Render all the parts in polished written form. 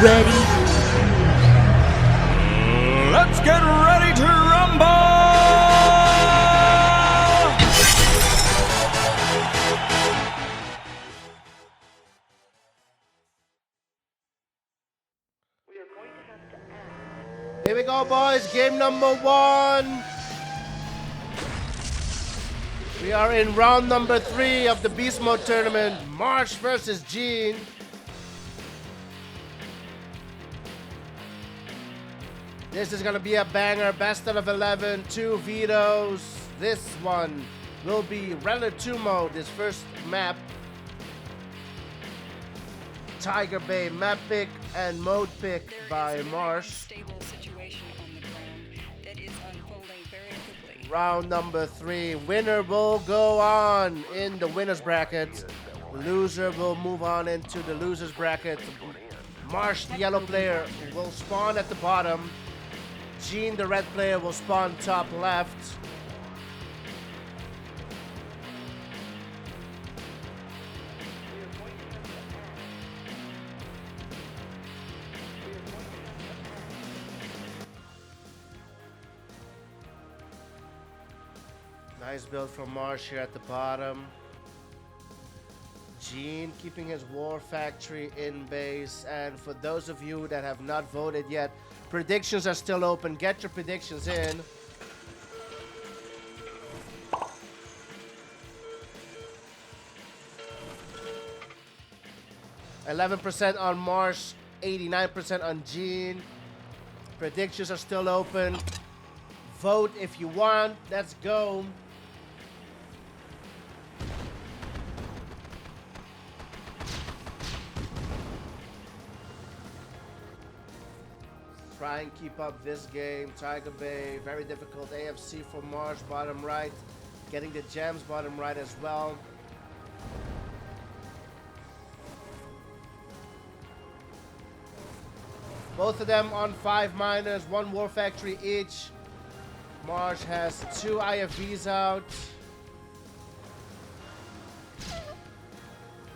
ready? Let's get ready to rumble! Here we go, boys. Game number 1. We are in round number 3 of the Beast Mode tournament. Marsh versus Jeen. This is going to be a banger. Best out of 11. 2 vetoes. This one will be Renner 2 mode. This first map. Tiger Bay map pick and mode pick by Marsh. Round number 3. Winner will go on in the winner's bracket. Loser will move on into the loser's bracket. Marsh, the yellow player, will spawn at the bottom. Jeen, the red player, will spawn top left. Nice build from Marsh here at the bottom. Jeen keeping his War Factory in base. And for those of you that have not voted yet, predictions are still open. Get your predictions in. %, on Marsh, 89% on Jeen. Predictions are still open. Vote if you want. Let's go. Try and keep up this game. Tiger Bay, very difficult. AFC for Marsh, bottom right. Getting the gems, bottom right as well. Both of them on 5 miners, 1 War Factory each. Marsh has 2 IFVs out.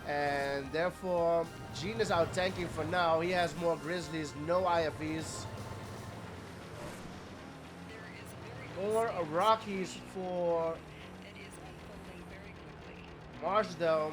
And therefore, Jeen is out tanking for now. He has more Grizzlies, no IFVs. More Rockies for Marsh though.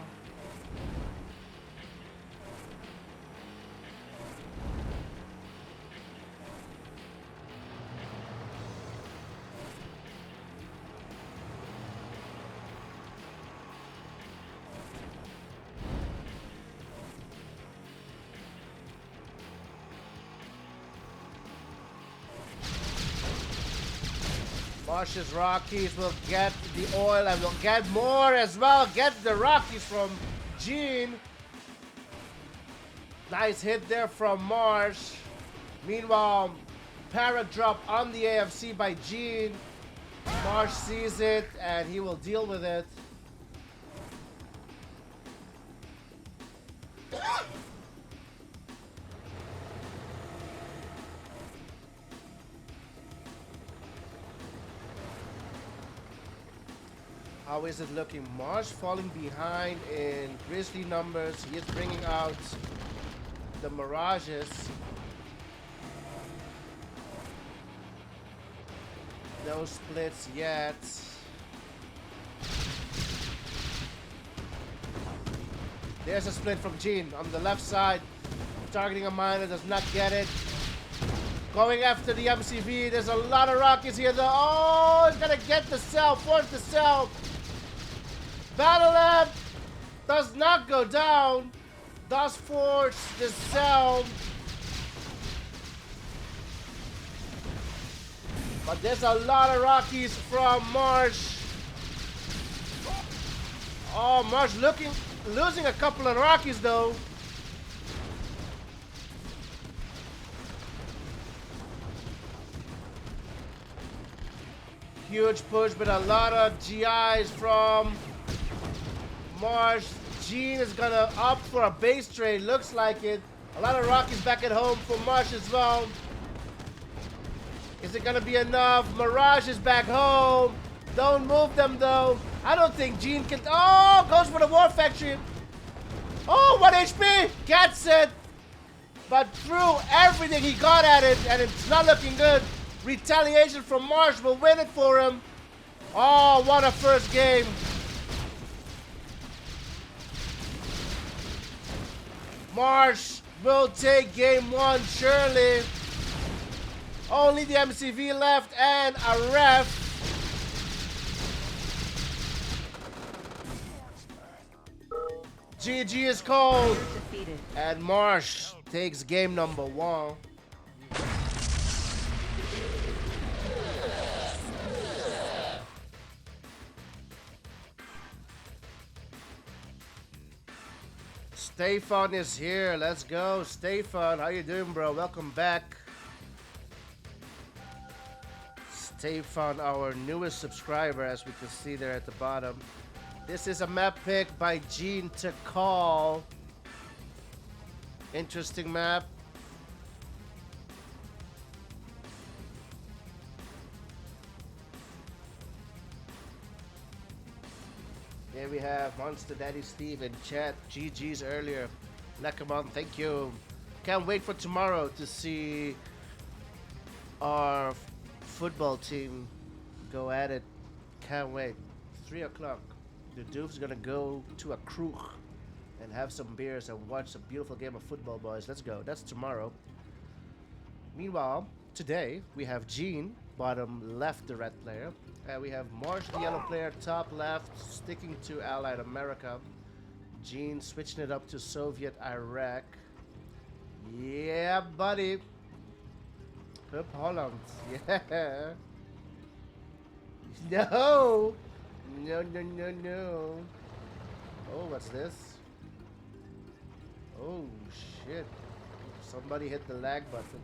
Marsh's Rockies will get the oil and will get more as well. Get the Rockies from Jeen. Nice hit there from Marsh. Meanwhile, Parrot drop on the AFC by Jeen. Marsh sees it and he will deal with it. How is it looking? Marsh falling behind in Grizzly numbers. He is bringing out the Mirages. No splits yet. There's a split from Jeen on the left side. Targeting a miner, does not get it. Going after the MCV. There's a lot of Rockies here though. Oh, he's gonna get the cell, force the cell. Battle Lab does not go down. Does force the cell. But there's a lot of Rockies from Marsh. Oh, Marsh losing a couple of Rockies though. Huge push, but a lot of GIs from Marsh. Jeen is gonna opt for a base trade, looks like it. A lot of Rockies back at home for Marsh as well. Is it gonna be enough? Mirage is back home. Don't move them though. I don't think Jeen can. Oh, goes for the War Factory. Oh, 1 HP. Gets it. but threw everything he got at it, and it's not looking good. Retaliation from Marsh will win it for him. Oh, what a first game. Marsh will take game one, surely. Only the MCV left and a ref. GG is called. And Marsh takes game number one. Stefan is here. Let's go. Stefan, how you doing, bro? Welcome back. Stefan, our newest subscriber, as we can see there at the bottom. This is a map pick by Jeen to call. Interesting map. Here we have Monster Daddy Steve in chat. GG's earlier. Nakamon, thank you. Can't wait for tomorrow to see our football team go at it. Can't wait. 3 o'clock. The Doof's gonna go to a krug and have some beers and watch a beautiful game of football, boys. Let's go. That's tomorrow. Meanwhile, today we have Jeen, bottom left, the red player. We have Marsh, the yellow player, top left, sticking to Allied America. Jeen switching it up to Soviet Iraq. Yeah, buddy. Hup Holland. Yeah. No. No, no, no, no. Oh, what's this? Oh, shit. Somebody hit the lag button.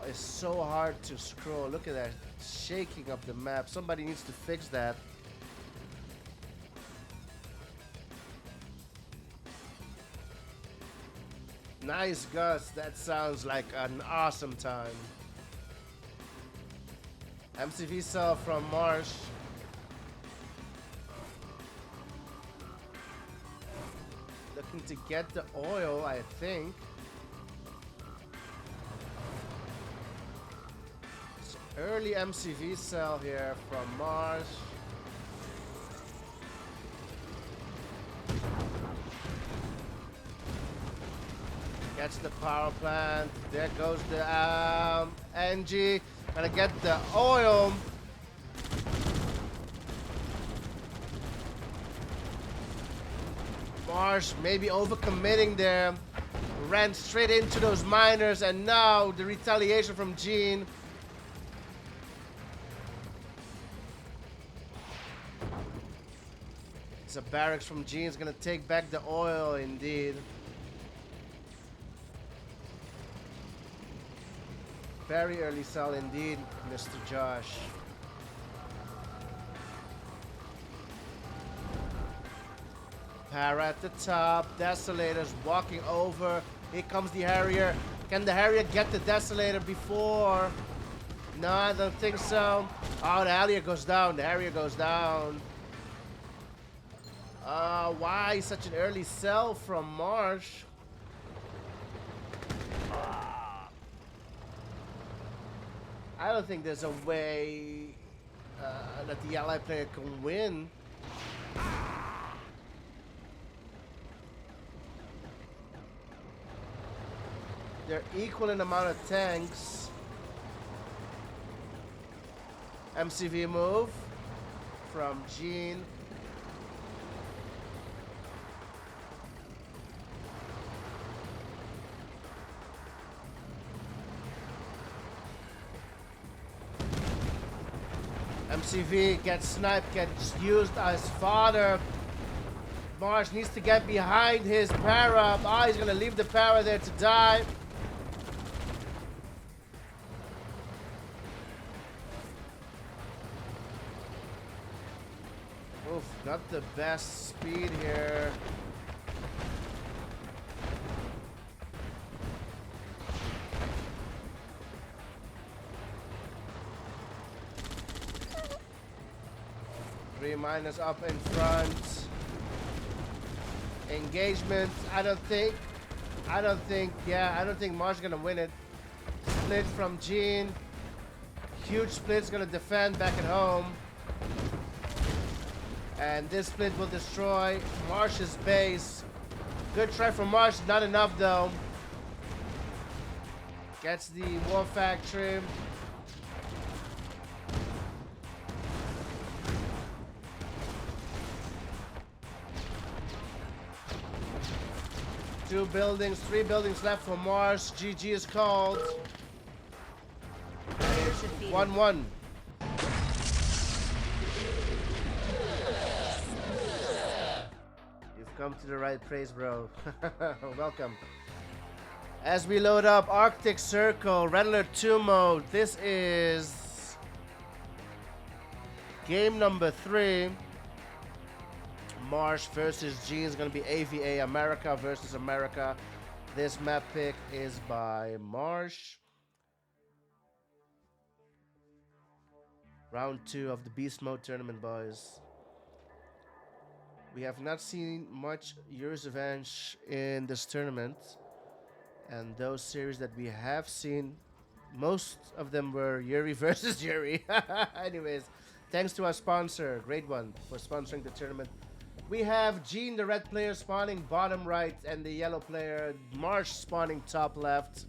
It's so hard to scroll. Look at that. Shaking up the map. Somebody needs to fix that. Nice, Gus. That sounds like an awesome time. MCV cell from Marsh. Looking to get the oil, I think. It's early MCV cell here from Marsh. Gets the power plant. There goes the NG. Gonna get the oil. Marsh maybe overcommitting there. Ran straight into those miners, and now the retaliation from Jeen. It's a barracks from Jeen. Is gonna take back the oil indeed. Very early sell indeed, Mr. Josh. Para at the top. Desolators walking over. Here comes the Harrier. Can the Harrier get the Desolator before? No, I don't think so. Oh, the Harrier goes down. The Harrier goes down. Why such an early sell from Marsh? I don't think there's a way that the Allied player can win. They're equal in amount of tanks. MCV move from Jeen. MCV gets sniped, gets used as fodder. Marsh needs to get behind his para. Ah, he's gonna leave the para there to die. Oof, not the best speed here. Miners up in front. Engagement, I don't think. I don't think Marsh is gonna win it. Split from Jeen. Huge split's gonna defend back at home. And this split will destroy Marsh's base. Good try from Marsh, not enough though. Gets the War Factory. Three buildings left for Marsh. GG is called. 1-1. You've come to the right place, bro. Welcome. As we load up Arctic Circle, Red Alert 2 mode, this is game number 3. Marsh versus Jeen is going to be AVA, America versus America. This map pick is by Marsh. Round 2 of the Beast Mode tournament, boys. We have not seen much Yuri's Revenge in this tournament. And those series that we have seen, most of them were Yuri versus Yuri. Anyways, thanks to our sponsor, Great One, for sponsoring the tournament. We have Jeen, the red player, spawning bottom right, and the yellow player, Marsh, spawning top left.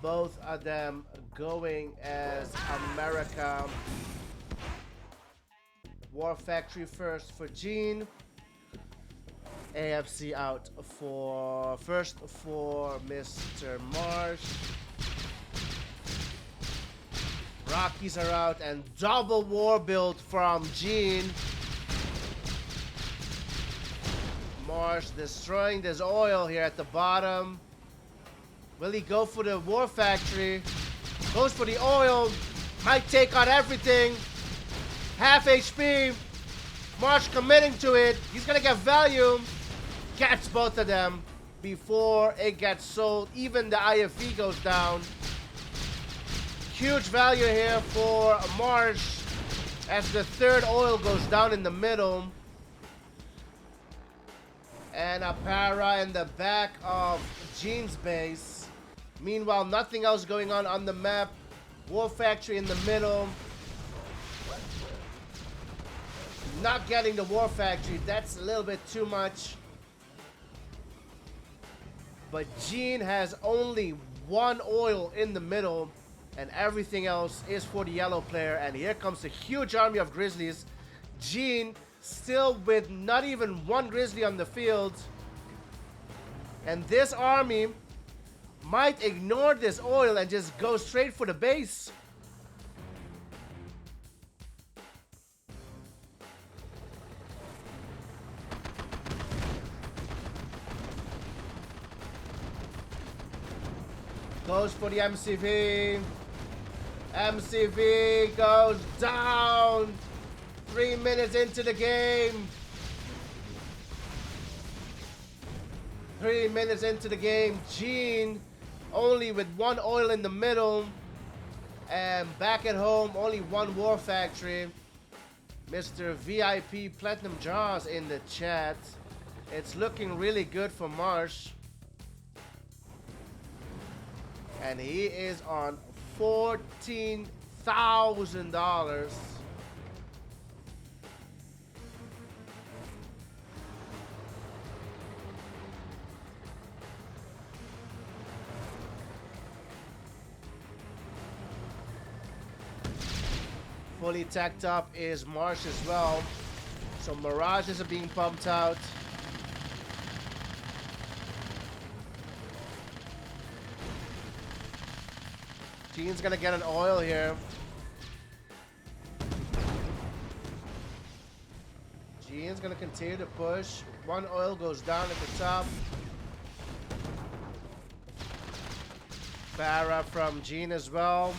Both of them going as America. War Factory first for Jeen. AFC out first for Mr. Marsh. Rockies are out, and double war build from Jeen. Marsh destroying this oil here at the bottom. Will he go for the War Factory? Goes for the oil. Might take on everything. Half HP. Marsh committing to it. He's gonna get value. Gets both of them before it gets sold. Even the IFV goes down. Huge value here for Marsh as the third oil goes down in the middle. And a para in the back of Jeen's base. Meanwhile, nothing else going on the map. War Factory in the middle. Not getting the War Factory. That's a little bit too much. But Jeen has only one oil in the middle. And everything else is for the yellow player. And here comes a huge army of Grizzlies. Jeen still with not even one Grizzly on the field. And this army might ignore this oil and just go straight for the base. Goes for the MCV. MCV goes down. 3 minutes into the game. 3 minutes into the game. Jeen only with one oil in the middle. And back at home, only one War Factory. Mr. VIP Platinum Jaws in the chat. It's looking really good for Marsh. And he is on $14,000. Fully tacked up is Marsh as well. So Mirages are being pumped out. Jeen's gonna get an oil here. Jeen's gonna continue to push. One oil goes down at the top. Para from Jeen as well.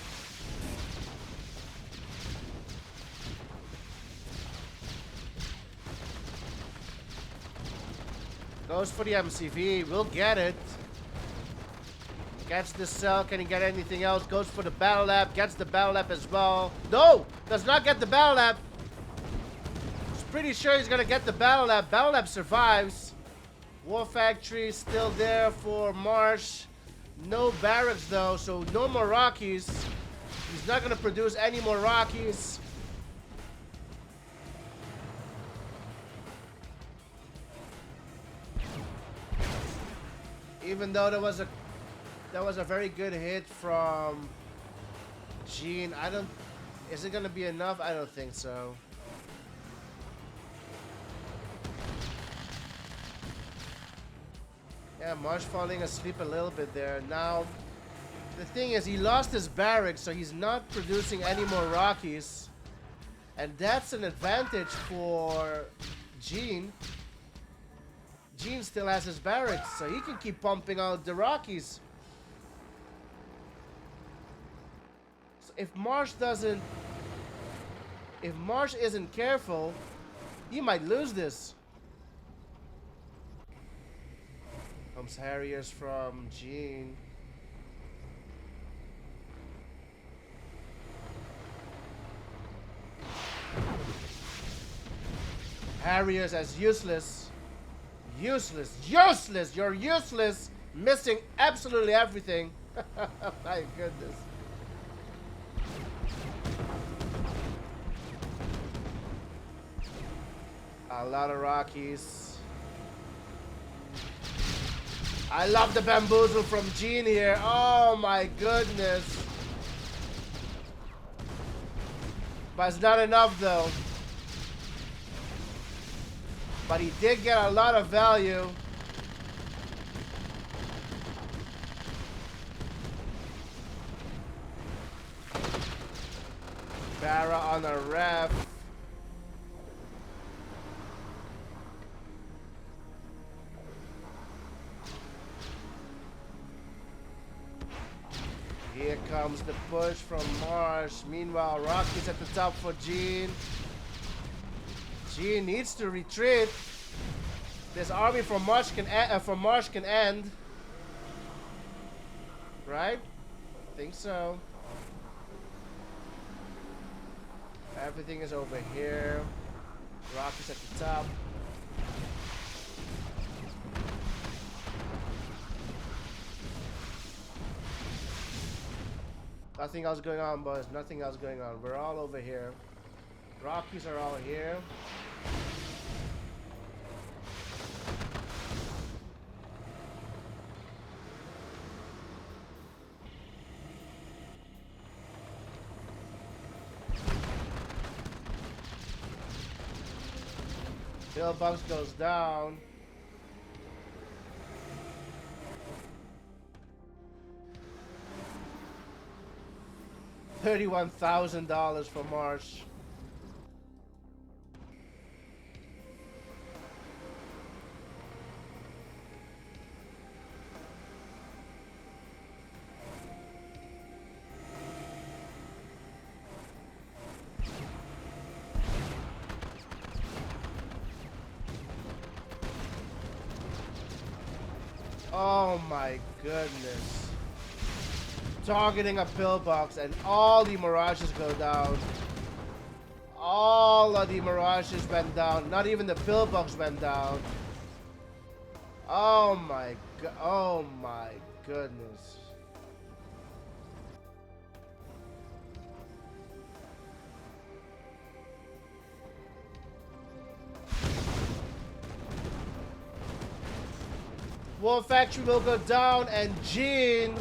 Goes for the MCV. We'll get it. Gets the cell. Can he get anything else? Goes for the battle lap. Gets the battle lap as well. No! Does not get the battle lap. He's pretty sure he's going to get the battle lap. Battle lap survives. War Factory still there for Marsh. No barracks though, so no more Rockies. He's not gonna produce any more Rockies. Even though that was a very good hit from Jeen. Is it gonna be enough? I don't think so. Yeah, Marsh falling asleep a little bit there. Now, the thing is, he lost his barracks, so he's not producing any more Rockies. And that's an advantage for Jeen. Jeen still has his barracks, so he can keep pumping out the Rockies. So if Marsh isn't careful, he might lose this. Comes Harriers from Jeen. Harriers as useless. Useless. Useless! You're useless! Missing absolutely everything. My goodness. A lot of Rockies. I love the bamboozle from Jeen here. Oh my goodness. But it's not enough though. But he did get a lot of value. Barra on a ref. Here comes the push from Marsh. Meanwhile, Rocky's at the top for Jeen. Jeen needs to retreat. This army from Marsh can end. Right? I think so. Everything is over here. Rocky's at the top. Nothing else going on, boys. Nothing else going on. We're all over here. Rockies are all here. Pillbox goes down. $31,000 for Marsh. Oh my goodness. Targeting a pillbox and all the mirages go down. All of the mirages went down. Not even the pillbox went down. Oh my god. Oh my goodness. War Factory will go down and Jeen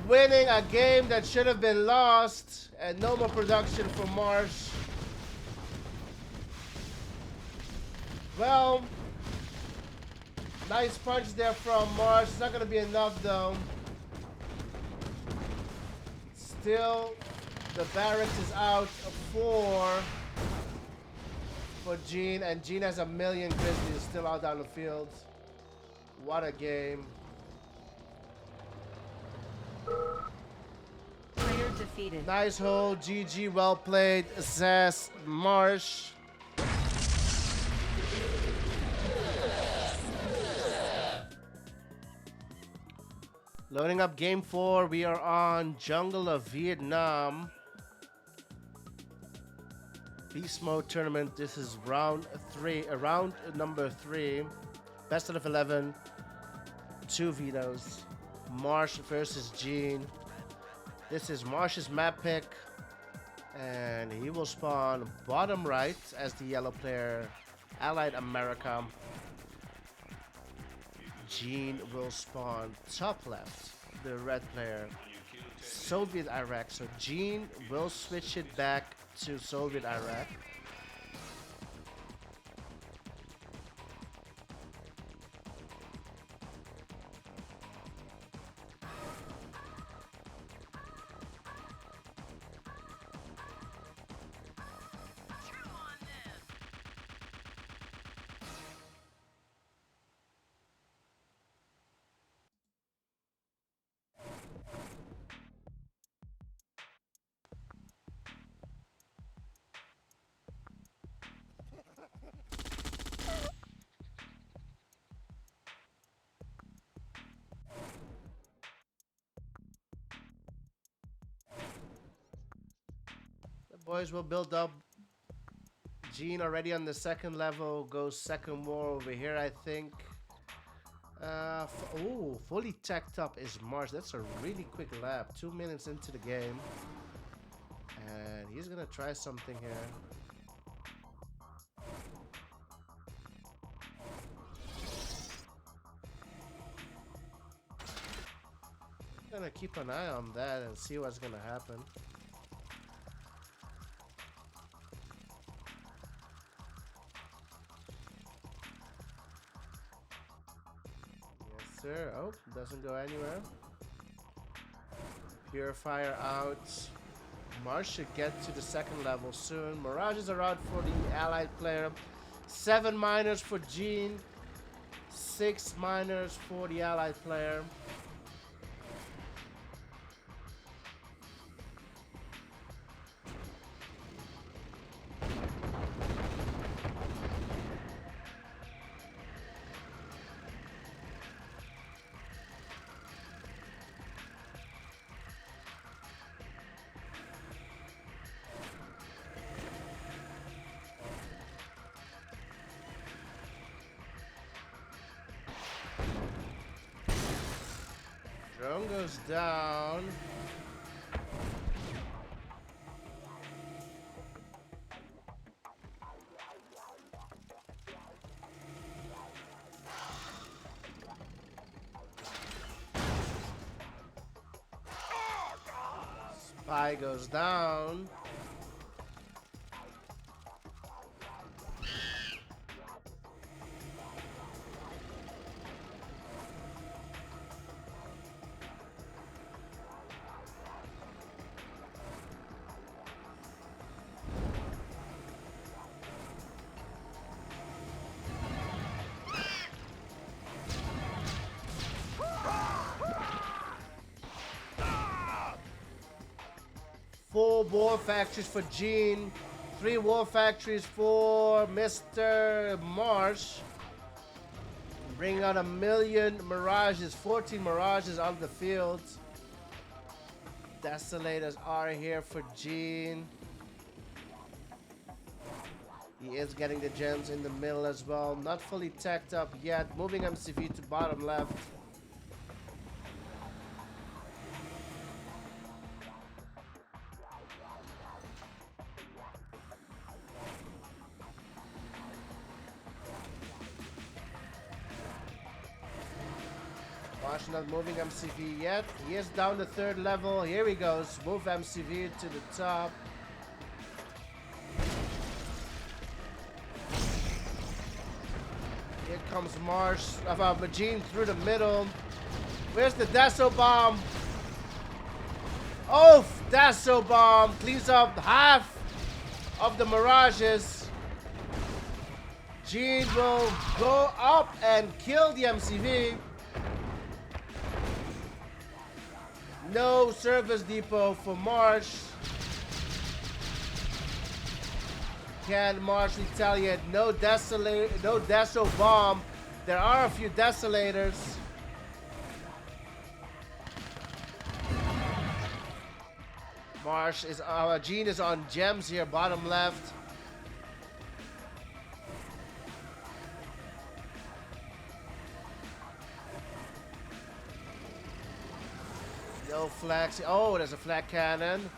winning a game that should have been lost, and no more production for Marsh. Well, nice punch there from Marsh. It's not going to be enough though. Still, the barracks is out for Jeen, and Jeen has a million Grizzlies still out on the field. What a game. Player defeated. Nice hold, GG, well played, says Marsh. Loading up game 4, we are on Jungle of Vietnam. Beast Mode tournament, this is round number 3. best out of 11. 2 vetoes. Marsh versus Jeen. This is Marsh's map pick. And he will spawn bottom right as the yellow player, Allied America. Jeen will spawn top left, the red player, Soviet Iraq. So Jeen will switch it back to Soviet Iraq. Boys will build up. Jeen already on the second level, goes second war over here, I think. Oh, fully teched up is Marsh. That's a really quick lap. 2 minutes into the game. And he's gonna try something here. Gonna keep an eye on that and see what's gonna happen. Sir. Oh, doesn't go anywhere. Purifier out. Marsh should get to the second level soon. Mirages are out for the allied player. 7 miners for Jeen. 6 miners for the allied player. Drone goes down. Spy goes down. Four war factories for Jeen, 3 war factories for Mr. Marsh. Bring out 1,000,000 mirages, 14 mirages on the field. Desolators are here for Jeen. He is getting the gems in the middle as well. Not fully teched up yet. Moving MCV to bottom left. Marsh not moving MCV yet. He is down the 3rd level. Here he goes. Move MCV to the top. Here comes Marsh. Jeen through the middle. Where's the Deso bomb? Oh, Deso bomb cleans up half of the mirages. Jeen will go up and kill the MCV. No service depot for Marsh. Can Marsh retaliate? No Deso bomb. There are a few desolators. Marsh is Jeen is on gems here, bottom left. flags. Oh, there's a flag cannon.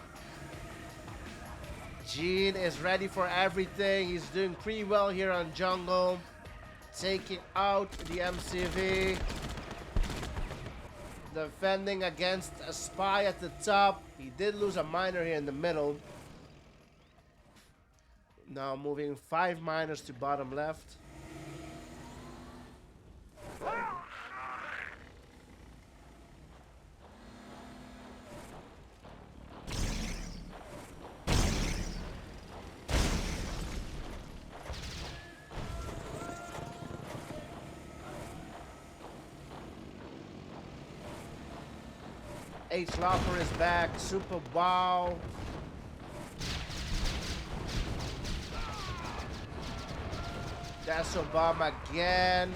Jeen is ready for everything. He's doing pretty well here on jungle. Taking out the MCV. Defending against a spy at the top. He did lose a miner here in the middle. Now moving 5 miners to bottom left. H-Lopper is back. Super wow. That's a bomb again.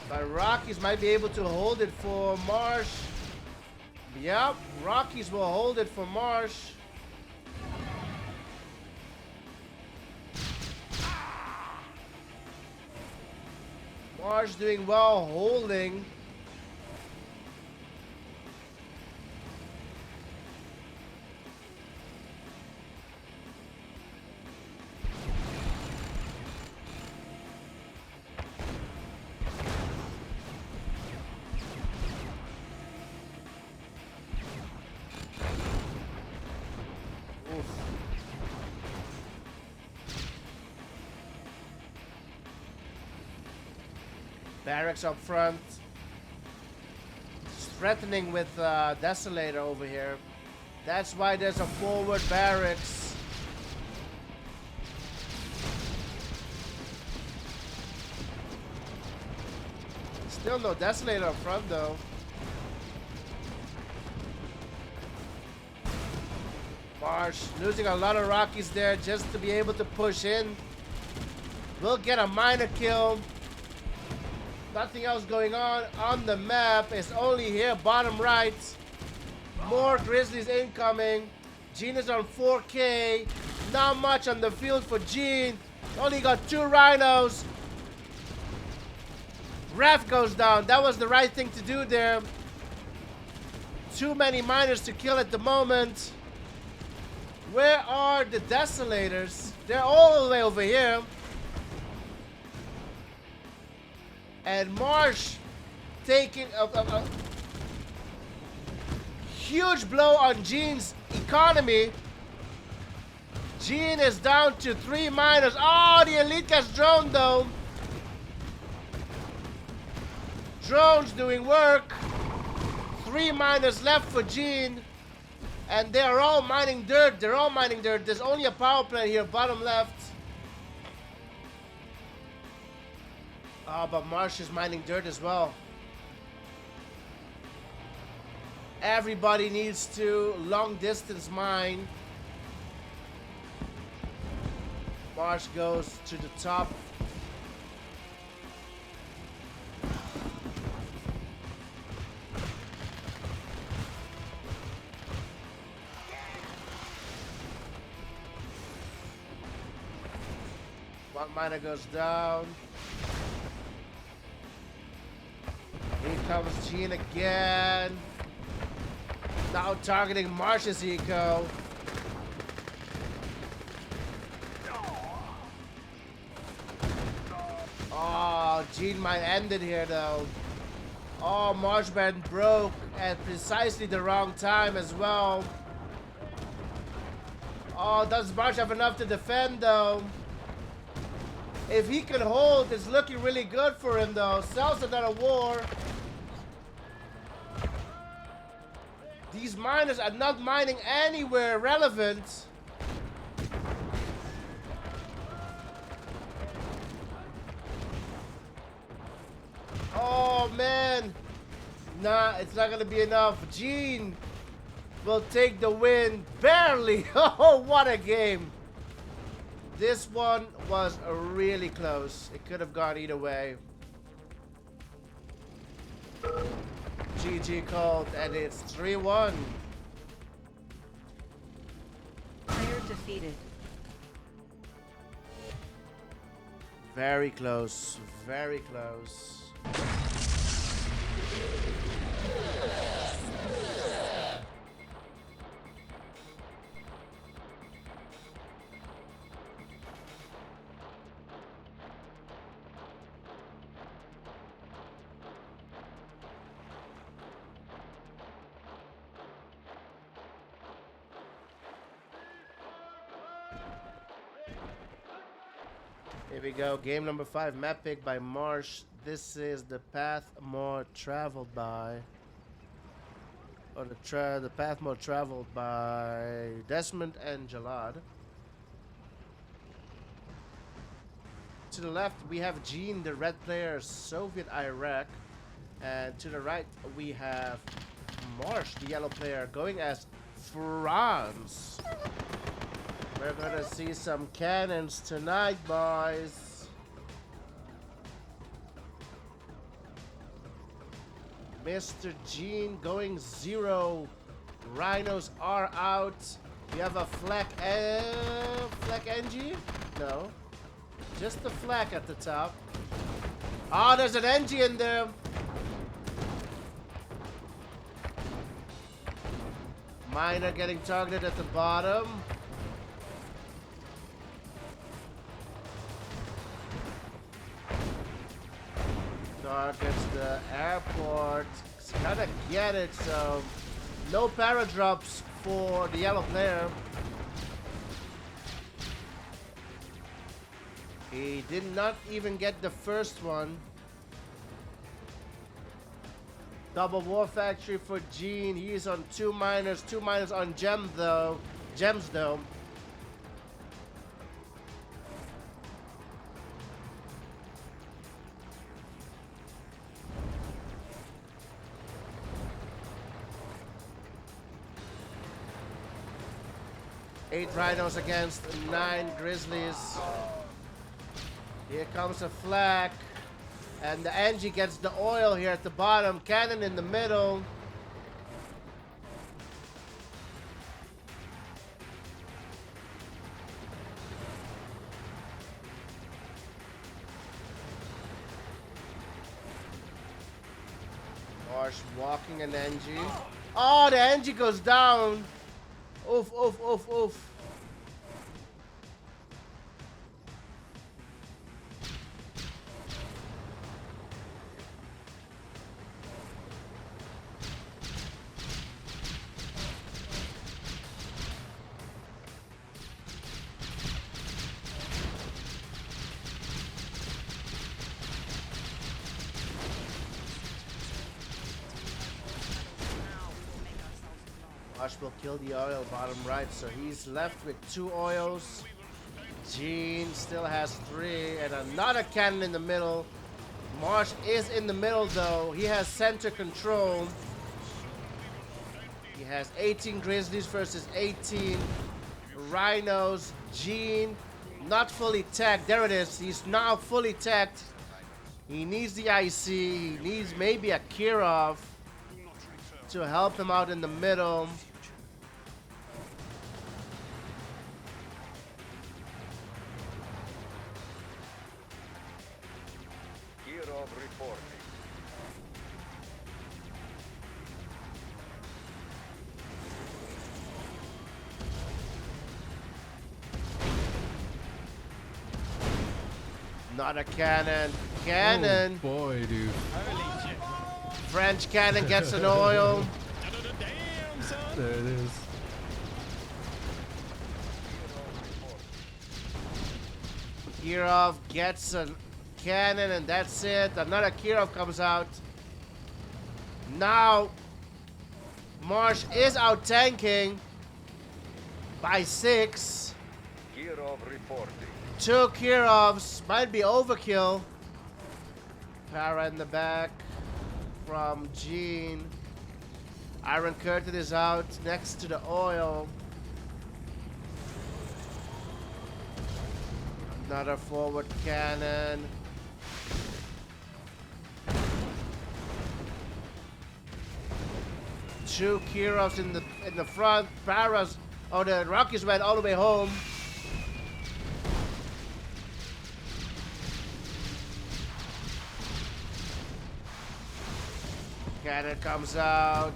But Rockies might be able to hold it for Marsh. Yep, Rockies will hold it for Marsh. Marsh doing well holding. Barracks up front. Threatening with Desolator over here. That's why there's a forward barracks. Still no Desolator up front though. Marsh losing a lot of Rockies there just to be able to push in. We'll get a miner kill. Nothing else going on the map. It's only here, bottom right. More Grizzlies incoming. Jeen is on 4K. Not much on the field for Jeen. Only got 2 rhinos. Ref goes down. That was the right thing to do there. Too many miners to kill at the moment. Where are the Desolators? They're all the way over here. And Marsh taking a huge blow on Jeen's economy. Jeen is down to 3 miners. Oh, the elite gets drone though. Drones doing work. 3 miners left for Jeen. And they're all mining dirt. They're all mining dirt. There's only a power plant here, bottom left. Oh, but Marsh is mining dirt as well. Everybody needs to long distance mine. Marsh goes to the top. One miner goes down. Here comes Jeen again. Now targeting Marsh's eco. Oh, Jeen might end it here though. Oh, Marshman broke at precisely the wrong time as well. Oh, does Marsh have enough to defend though? If he can hold, it's looking really good for him though. Sells another war. These miners are not mining anywhere relevant. Oh man. Nah, it's not gonna be enough. Jeen will take the win. Barely. Oh, what a game. This one was really close. It could have gone either way. GG called, and it's 3-1. Player defeated. Very close. Very close. Here we go. Game number 5, map pick by Marsh. This is the path more traveled by. Or the path more traveled by Desmond and Jalad. To the left, we have Jeen, the red player, Soviet Iraq. And to the right, we have Marsh, the yellow player, going as France. We're gonna see some cannons tonight, boys. Mr. Jeen going 0. Rhinos are out. We have a flak NG? No. Just the flak at the top. Oh, there's an NG in there. Miner getting targeted at the bottom. Targets the airport. It's gonna get it, so no paradrops for the yellow player. He did not even get the first one. Double war factory for Jeen. He's on 2 miners. 2 miners on gems though. 8 rhinos against 9 grizzlies. Here comes a flak. And the Angie gets the oil here at the bottom. Cannon in the middle. Marsh walking an Angie. Oh, the Angie goes down. Oof, oof, oof, oof. Marsh will kill the oil bottom right, so he's left with 2 oils. Jeen still has 3, and another cannon in the middle. Marsh is in the middle though. He has center control. He has 18 grizzlies versus 18 rhinos. Jeen not fully tagged. There it is. He's now fully tagged. He needs the IC. He needs maybe a Kirov to help him out in the middle. Kirov reporting. Not a cannon. Cannon. Oh boy, dude. French cannon gets an oil. There it is. Kirov gets a cannon, and that's it. Another Kirov comes out. Now, Marsh is out tanking by 6. Kirov reporting. 2 Kirovs might be overkill. Para in the back from Jeen. Iron Curtain is out next to the oil. Another forward cannon. Two Kirovs in the front. Paras. Oh, the Rockies went all the way home. Cannon comes out.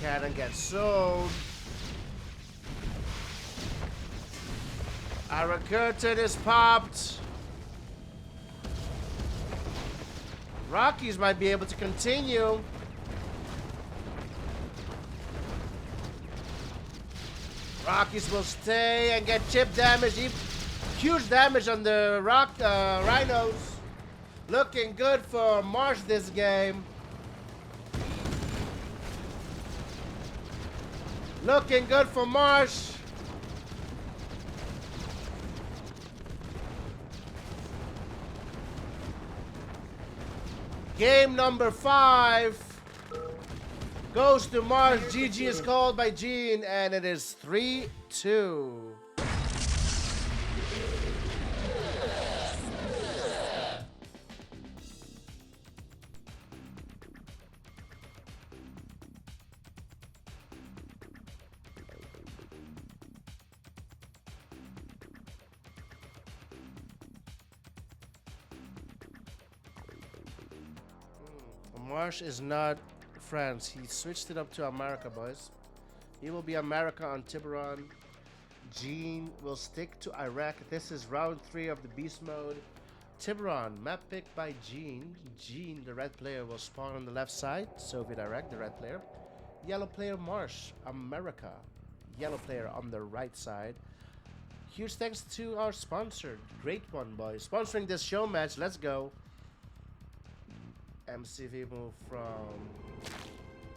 Cannon gets sold. Iron Curtain is popped. Rockies might be able to continue. Rockies will stay and get chip damage. Huge damage on the Rhinos. Looking good for Marsh this game. Looking good for Marsh. Game number 5 goes to Marsh. GG is called by Jeen, and it is 3-2. Marsh is not France. He switched it up to America, boys. He will be America on Tibron. Jeen will stick to Iraq. This is round 3 of the beast mode. Tibron, map picked by Jeen. Jeen, the red player, will spawn on the left side. Soviet Iraq, the red player. Yellow player Marsh, America. Yellow player on the right side. Huge thanks to our sponsor. Great one, boys. Sponsoring this show match. Let's go. MCV move from...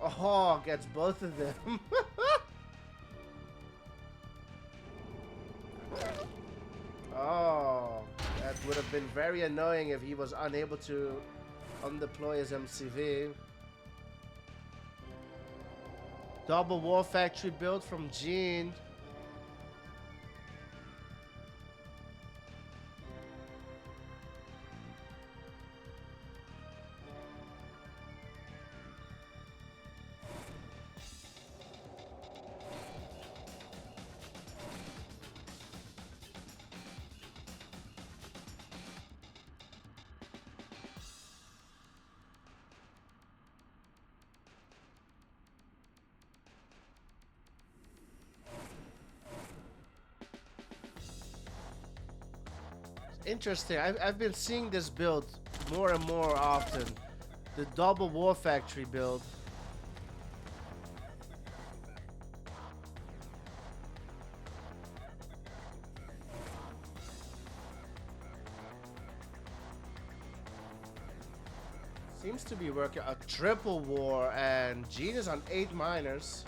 Oh, gets both of them. Oh, that would have been very annoying if he was unable to undeploy his MCV. Double War Factory build from Jeen. Interesting. I've been seeing this build more and more often. The double War Factory build. Seems to be working. A triple war, and Jeen is on 8 miners.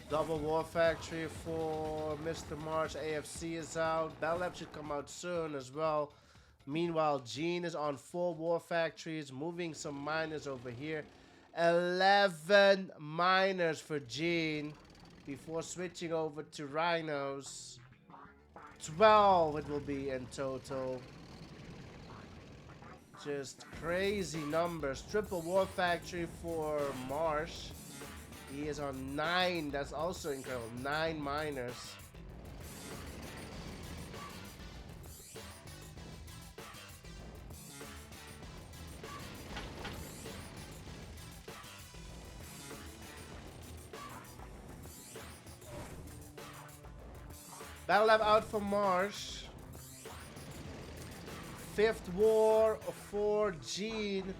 Double War Factory for Mr. Marsh. AFC is out. Bell Lab should come out soon as well. Meanwhile, Jeen is on 4 War Factories, moving some miners over here. 11 miners for Jeen before switching over to Rhinos. 12 it will be in total. Just crazy numbers. Triple War Factory for Marsh. He is on 9. That's also incredible. 9 miners. Battle Lab out for Marsh. 5th war for Jeen.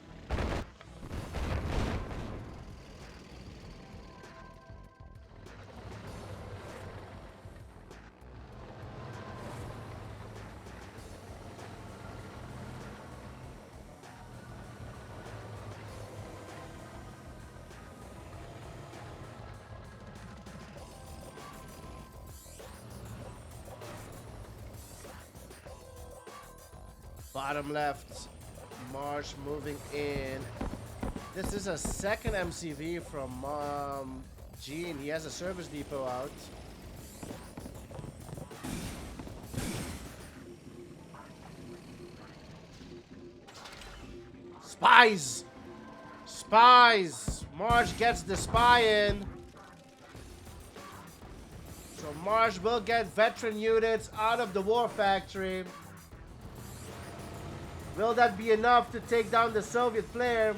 Bottom left, Marsh moving in. This is a second MCV from Jeen. He has a service depot out. Spies! Spies! Marsh gets the spy in. So Marsh will get veteran units out of the war factory. Will that be enough to take down the Soviet player?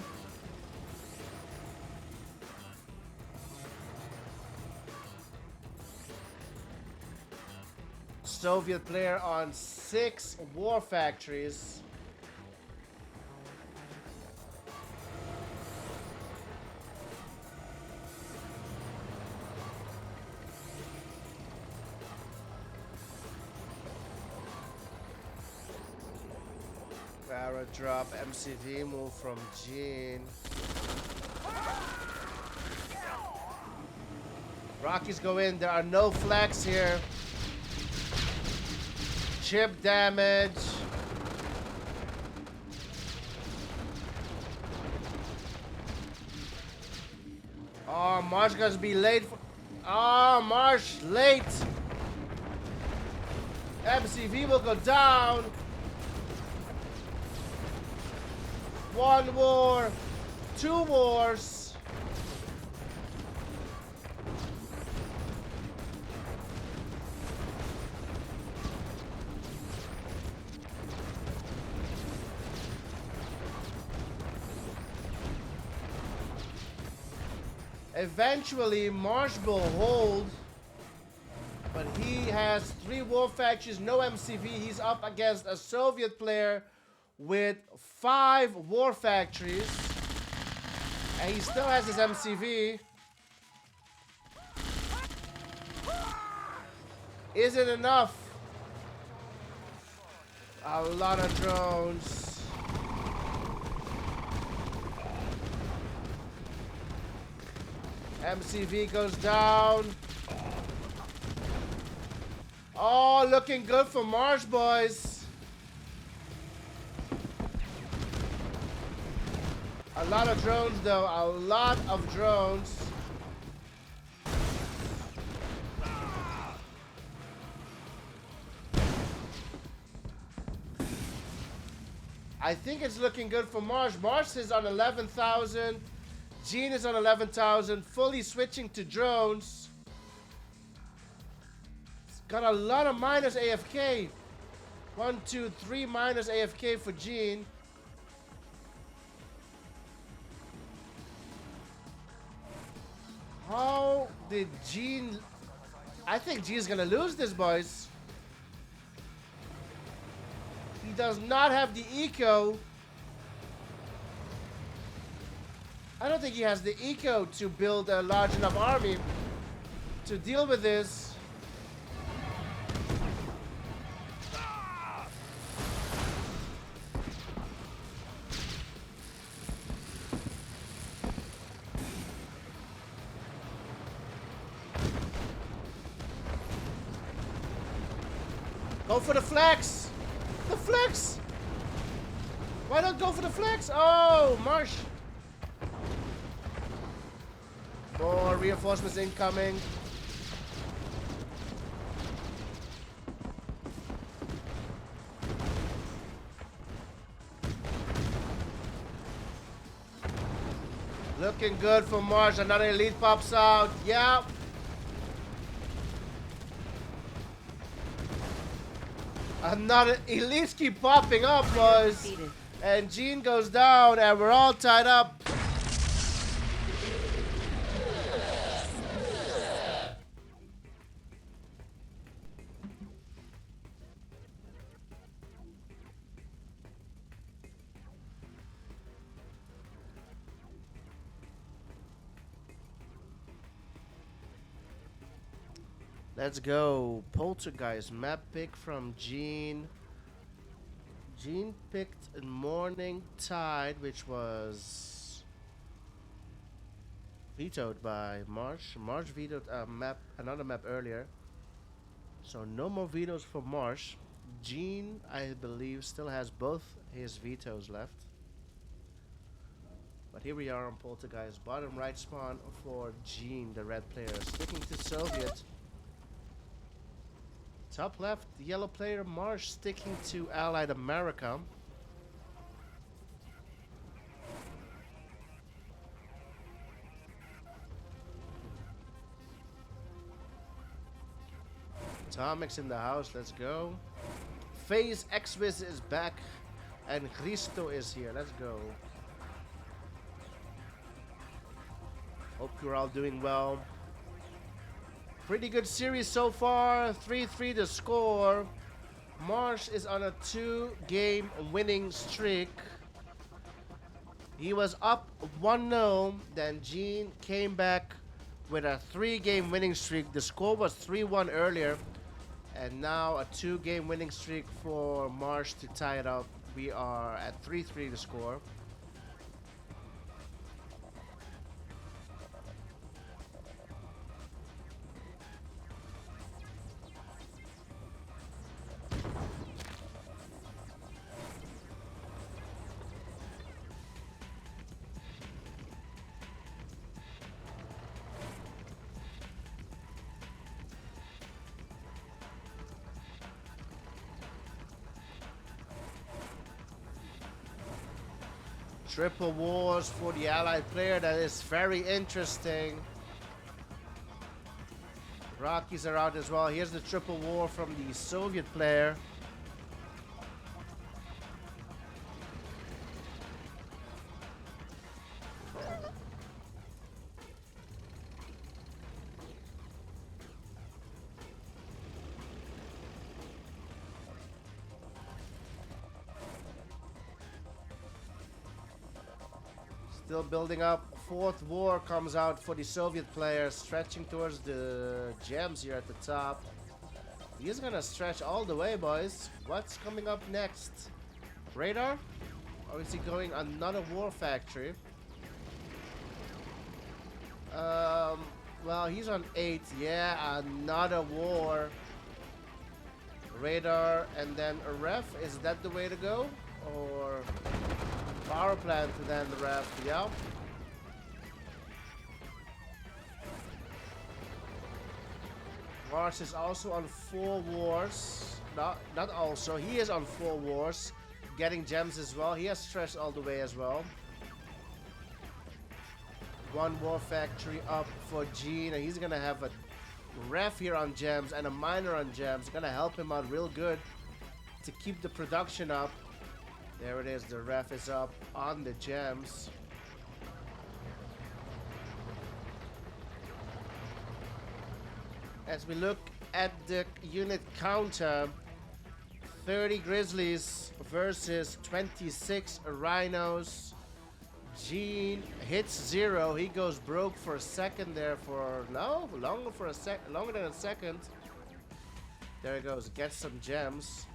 Soviet player on 6 war factories. Barra drop MCV move from Jeen. Rockies go in. There are no flags here. Chip damage. Oh, Marsh gonna be late. Oh, Marsh late. MCV will go down. 1 war, 2 wars. Eventually, Marsh will hold, but he has 3 war factions, no MCV. He's up against a Soviet player with 5 war factories, and he still has his MCV. Is it enough? A lot of drones. MCV goes down. Oh, looking good for Marsh, boys. A lot of drones, though. A lot of drones. I think it's looking good for Marsh. Marsh is on 11,000. Jeen is on 11,000. Fully switching to drones. It's got a lot of minus AFK. 1, 2, 3 minus AFK for Jeen. How did Jeen... I think Jeen's gonna lose this, boys. He does not have the eco. I don't think he has the eco to build a large enough army to deal with this. Go for the flex! The flex! Why not go for the flex? Oh, Marsh! More reinforcements incoming. Looking good for Marsh. Another elite pops out. Yep. Another elites keep popping up, boys. And Jeen goes down, and we're all tied up. Let's go. Polterguys map pick from Jeen. Jeen picked Morning Tide, which was vetoed by Marsh. Marsh vetoed another map earlier. So no more vetoes for Marsh. Jeen, I believe, still has both his vetoes left. But here we are on Polterguys. Bottom right spawn for Jeen, the red player. Sticking to Soviet. Top left, the yellow player Marsh sticking to Allied America. Tomix in the house, let's go. FaZe Xwiz is back and Christo is here, let's go. Hope you're all doing well. Pretty good series so far, 3-3 the score. Marsh is on a 2-game winning streak. He was up 1-0, then Jeen came back with a 3-game winning streak. The score was 3-1 earlier, and now a 2-game winning streak for Marsh to tie it up. We are at 3-3 the score. Triple wars for the allied player. That is very interesting. Rockies are out as well. Here's the triple war from the Soviet player. Still building up. Fourth war comes out for the Soviet player, stretching towards the gems here at the top. He's gonna stretch all the way, boys. What's coming up next? Radar? Or is he going another war factory? Well, he's on 8. Yeah, another war. Radar and then a ref. Is that the way to go? Or power plant and then the ref? Yeah. Marsh is also on 4 wars. Not also. He is on 4 wars. Getting gems as well. He has stretched all the way as well. 1 war factory up for Jeen. And he's going to have a ref here on gems and a miner on gems. Going to help him out real good to keep the production up. There it is. The ref is up on the gems. As we look at the unit counter, 30 Grizzlies versus 26 Rhinos. Jeen hits 0. He goes broke for a second there for longer than a second. There he goes. Gets some gems.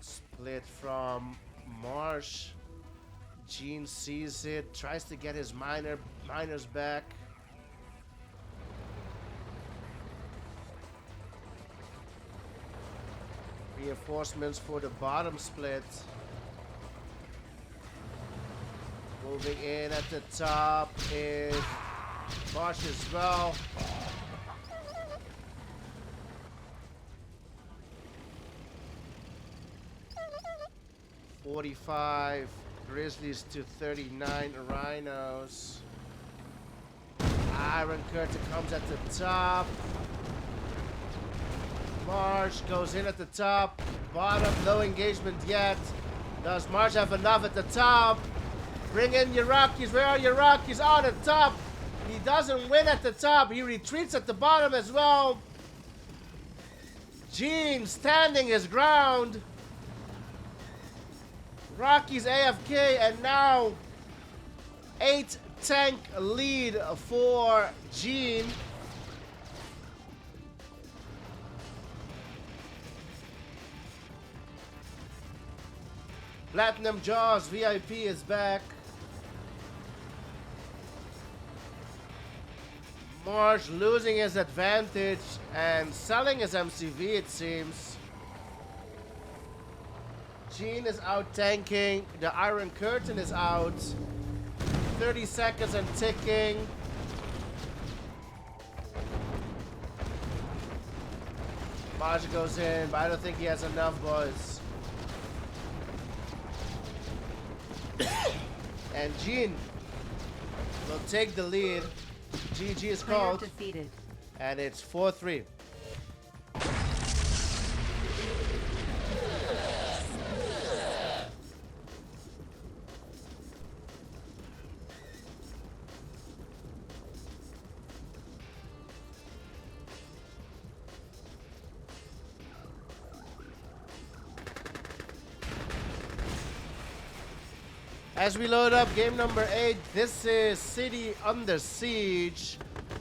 Split from Marsh. Jeen sees it, tries to get his miners back. Reinforcements for the bottom split. Moving in at the top is Marsh as well. $45 Grizzlies to 39 Rhinos. Iron Curtain comes at the top. Marsh goes in at the top. Bottom, no engagement yet. Does Marsh have enough at the top? Bring in your Rockies. Where are your Rockies? On the top. He doesn't win at the top. He retreats at the bottom as well. Jeen standing his ground. Rockies AFK, and now 8 tank lead for Jeen. Platinum Jaws VIP is back. Marsh losing his advantage and selling his MCV, it seems. Jeen is out tanking. The Iron Curtain is out. 30 seconds and ticking. Marsh goes in, but I don't think he has enough, boys. And Jeen will take the lead. GG is Player called. defeated. And it's 4-3. As we load up game number 8, this is City Under Siege.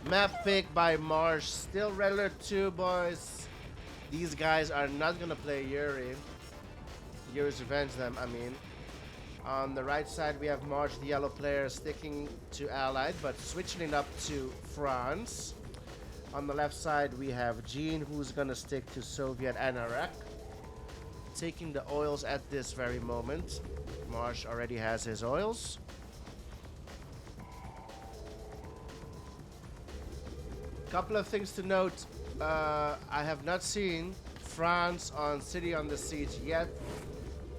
Map pick by Marsh. Still Red Alert 2, boys. These guys are not gonna play Yuri. Yuri's Revenge them, I mean. On the right side, we have Marsh, the yellow player, sticking to Allied, but switching it up to France. On the left side, we have Jeen, who's gonna stick to Soviet and Iraq. Taking the oils at this very moment. Marsh already has his oils. Couple of things to note. I have not seen France on City on the Siege yet.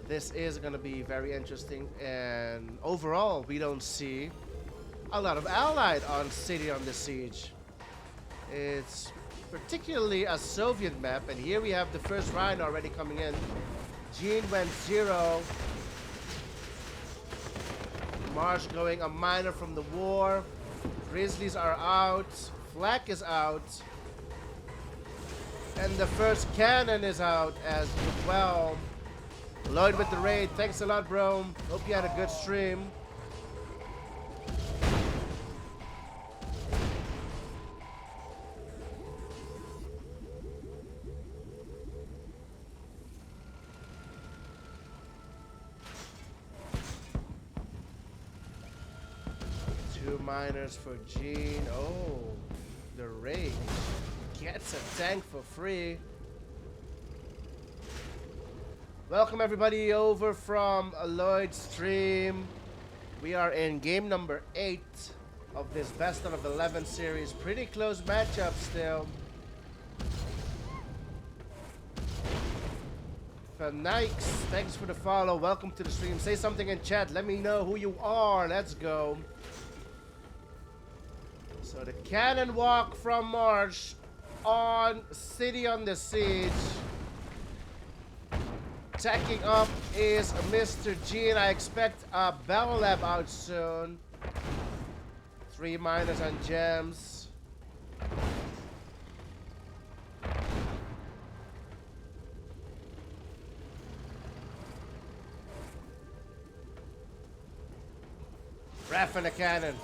This is going to be very interesting. And overall, we don't see a lot of Allied on City on the Siege. It's particularly a Soviet map. And here we have the first round already coming in. Jeen went 0. Marsh going a minor from the war. Grizzlies are out. Flak is out. And the first cannon is out as well. Lloyd with the raid. Thanks a lot, bro. Hope you had a good stream. Miners for Jeen. Oh, the raid gets a tank for free. Welcome everybody over from Lloyd's stream. We are in game number 8 of this best out of 11 series. Pretty close matchup still. Nikes, thanks for the follow. Welcome to the stream. Say something in chat. Let me know who you are. Let's go. So the cannon walk from Marsh on City on the Siege. Tacking up is Mr. Jeen. I expect a Battle Lab out soon. 3 miners on gems. Ref and a cannon.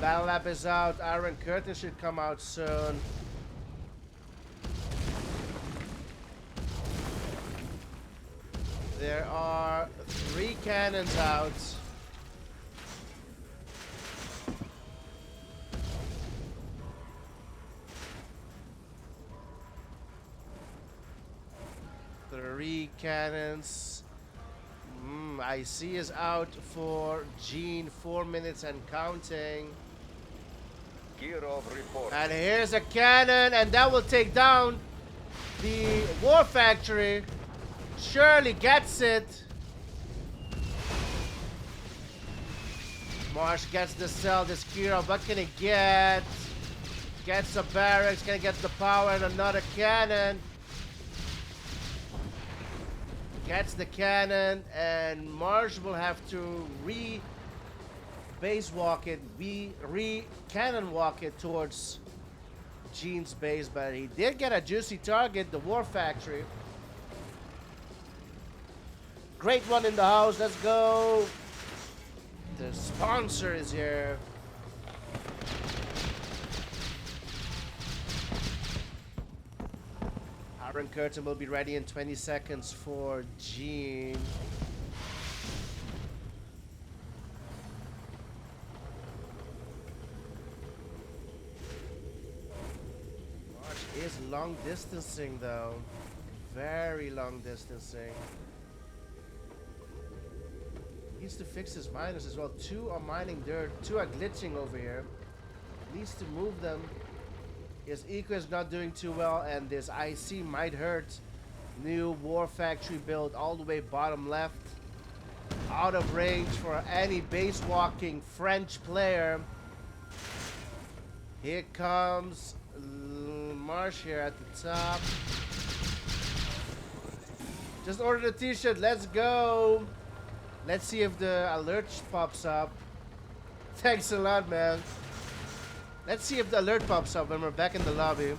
Battle Lab is out. Iron Curtain should come out soon. There are 3 cannons out. Three cannons. IC is out for Jeen. 4 minutes and counting. Kirov report. And here's a cannon, and that will take down the War Factory. Surely gets it. Marsh gets the cell. This Kirov, what can he get? Gets a barracks. Can he get the power and another cannon? Gets the cannon, and Marsh will have to base walk it, cannon walk it towards Jeen's base, but he did get a juicy target, the War Factory. Great one in the house, let's go. The sponsor is here. Iron Curtain will be ready in 20 seconds for Jeen. is long distancing though. Very long distancing. Needs to fix his miners as well. 2 are mining dirt. 2 are glitching over here. Needs to move them. His eco is not doing too well, and this IC might hurt. New War Factory build all the way bottom left. Out of range for any base walking French player. Here comes Marsh here at the top. Just ordered a t-shirt. Let's go. Let's see if the alert pops up. Thanks a lot, man. Let's see if the alert pops up when we're back in the lobby.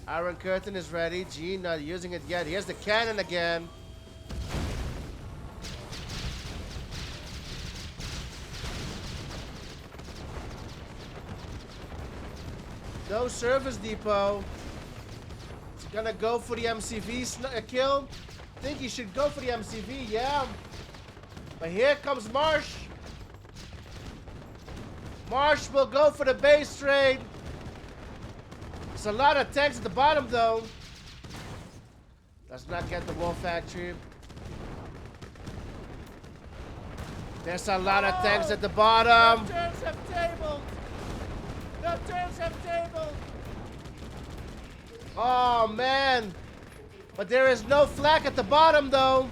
Iron Curtain is ready. Jeen not using it yet. Here's the cannon again. No service depot. He's gonna go for the MCV kill. Think he should go for the MCV, yeah. But here comes Marsh. Marsh will go for the base trade. There's a lot of tanks at the bottom though. Does not get the War Factory. There's a lot of tanks at the bottom. The turns have tabled. The turns have tabled. Oh man. But there is no flak at the bottom though.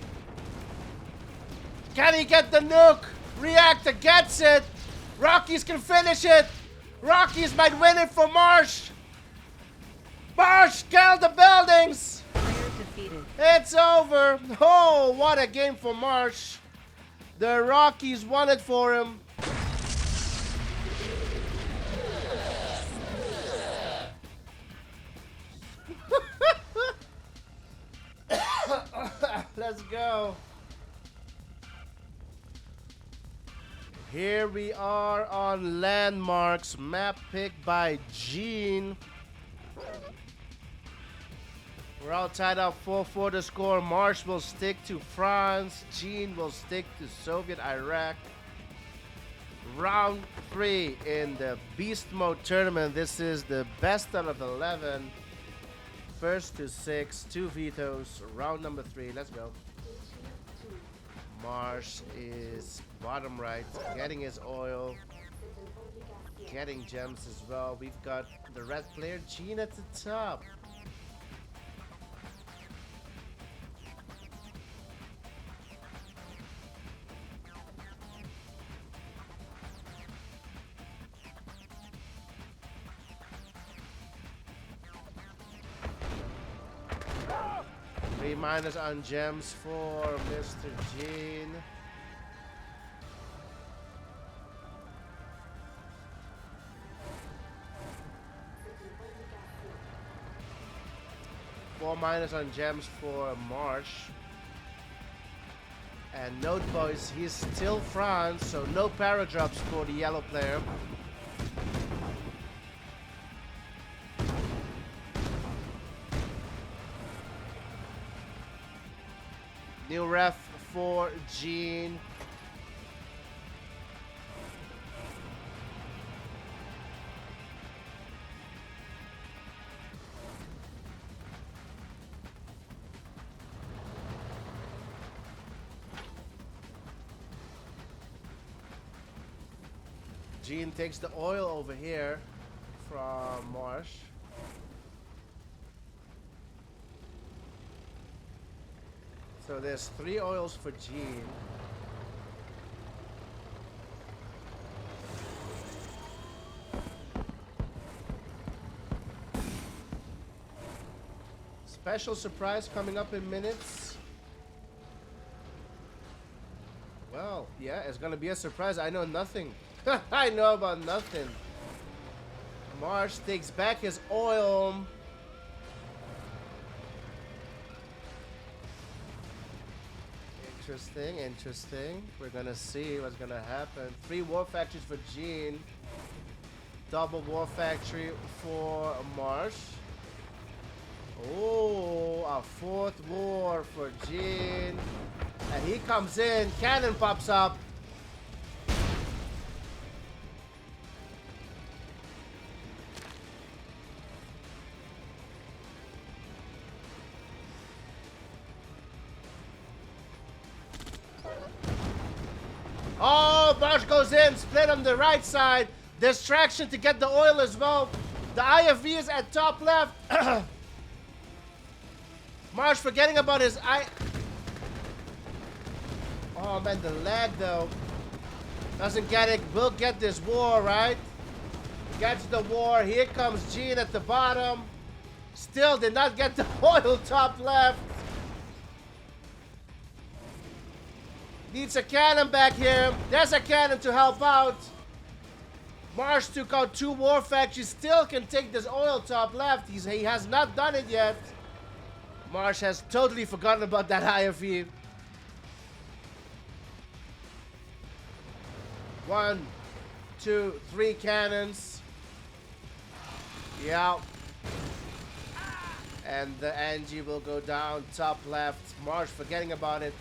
Can he get the nuke? Reactor gets it. Rockies can finish it. Rockies might win it for Marsh. Marsh, scale the buildings. Player defeated. It's over. Oh, what a game for Marsh. The Rockies won it for him. Let's go. Here we are on Landmarks, map picked by Jeen. We're all tied up 4-4 to score. Marsh will stick to France. Jeen will stick to Soviet Iraq. Round 3 in the Beast Mode tournament. This is the best out of 11. First to 6, 2 vetoes. Round number 3. Let's go. Marsh is bottom right, getting his oil, getting gems as well. We've got the red player Jeen at the top. Minus on gems for Mr. Jeen. Four minus on gems for Marsh. And note, boys, he's still France, so no paradrops for the yellow player. New ref for Jeen. Jeen takes the oil over here from Marsh. So there's 3 oils for Jeen. Special surprise coming up in minutes. Well, yeah, it's gonna be a surprise. I know nothing. I know about nothing. Marsh takes back his oil. Interesting, interesting. We're gonna see what's gonna happen. 3 war factories for Jeen. Double war factory for Marsh. Oh, a 4th war for Jeen. And he comes in, cannon pops up. Oh, Marsh goes in. Split on the right side. Distraction to get the oil as well. The IFV is at top left. Marsh forgetting about his eye. Oh man, the lag though. Doesn't get it. Will get this war, right? Gets the war. Here comes Jeen at the bottom. Still did not get the oil top left. Needs a cannon back here. There's a cannon to help out. Marsh took out 2 war factories. Still can take this oil top left. He has not done it yet. Marsh has totally forgotten about that IFE. 1, 2, 3 cannons. Yeah. And the Angie will go down top left. Marsh forgetting about it.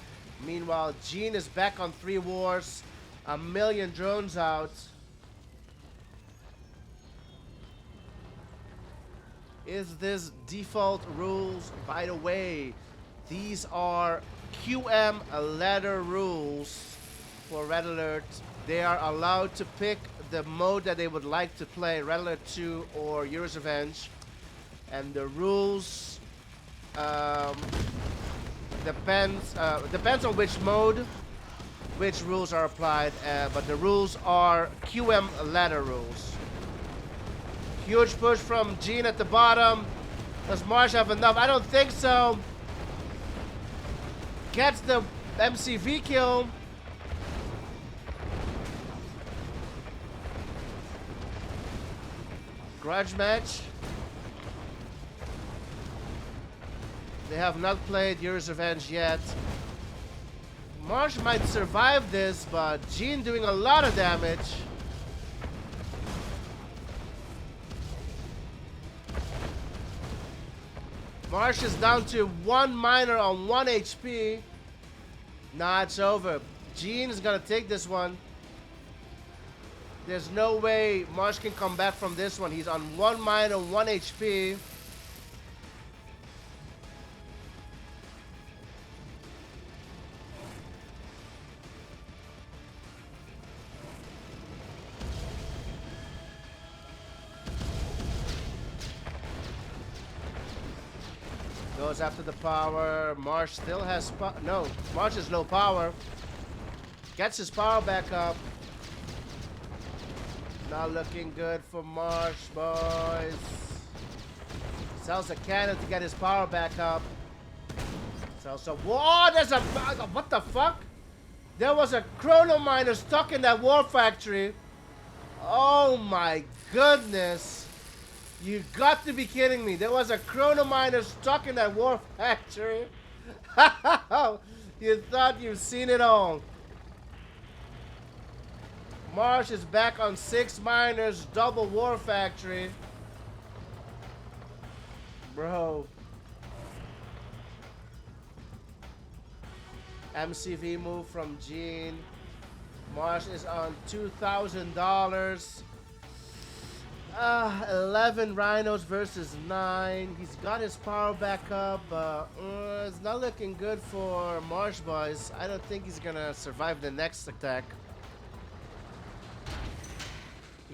Meanwhile, Jeen is back on 3 wars. 1 million drones out. Is this default rules? By the way, these are QM ladder rules for Red Alert. They are allowed to pick the mode that they would like to play, Red Alert 2 or Euro's Revenge. And the rules depends on which mode, which rules are applied, but the rules are QM ladder rules. Huge push from Jeen at the bottom. Does Marsh have enough? I don't think so. Gets the MCV kill. Grudge match. They have not played Euro's Revenge yet. Marsh might survive this, but Jeen doing a lot of damage. Marsh is down to 1 miner on 1 HP. Nah, it's over. Jeen is gonna take this one. There's no way Marsh can come back from this one. He's on 1 miner, 1 HP. Goes after the power. Marsh still has no. Marsh has low power. Gets his power back up. Not looking good for Marsh, boys. Sells a cannon to get his power back up. Sells a. Whoa! There's a. What the fuck? There was a chrono miner stuck in that war factory. Oh my goodness. You got to be kidding me. There was a chrono miner stuck in that war factory. You thought you've seen it all. Marsh is back on 6 miners, double war factory. Bro. MCV move from Jeen. Marsh is on $2,000. 11 rhinos versus 9. He's got his power back up. It's not looking good for Marsh, boys. I don't think he's gonna survive the next attack.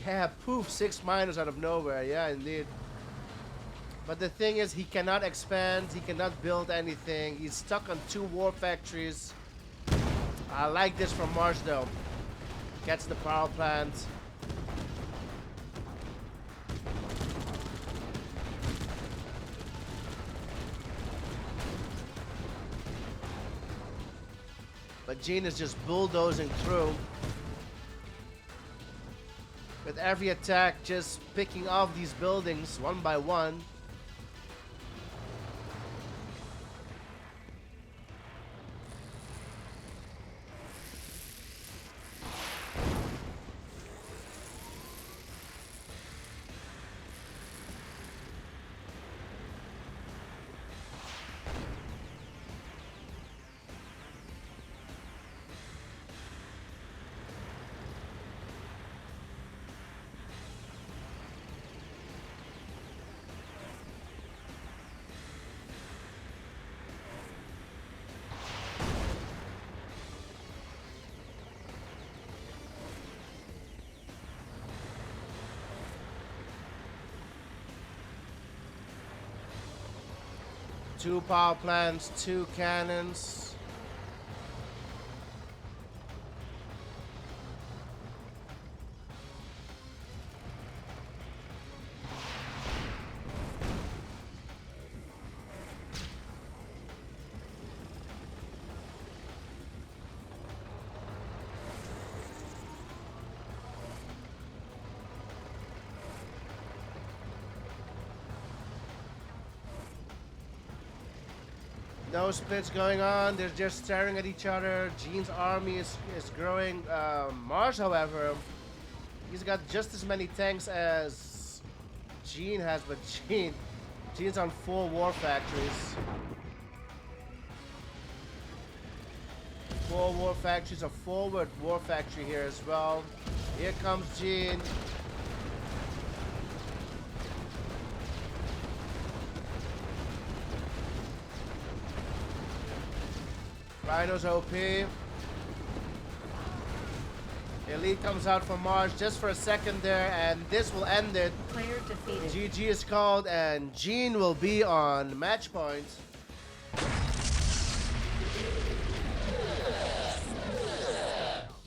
Yeah, poof, 6 miners out of nowhere. Yeah, indeed. But the thing is, he cannot expand. He cannot build anything. He's stuck on 2 war factories. I like this from Marsh, though. Gets the power plant. But Jeen is just bulldozing through. With every attack, just picking off these buildings one by one. 2 power plants, 2 cannons. No splits going on. They're just staring at each other. Jeen's army is growing. Marsh, however, he's got just as many tanks as Jeen has, but Jeen's on 4 war factories. 4 war factories, a forward war factory here as well. Here comes Jeen. Rhino's OP. Elite comes out from Marsh just for a second there, and this will end it. Player defeated. GG is called, and Jeen will be on match point.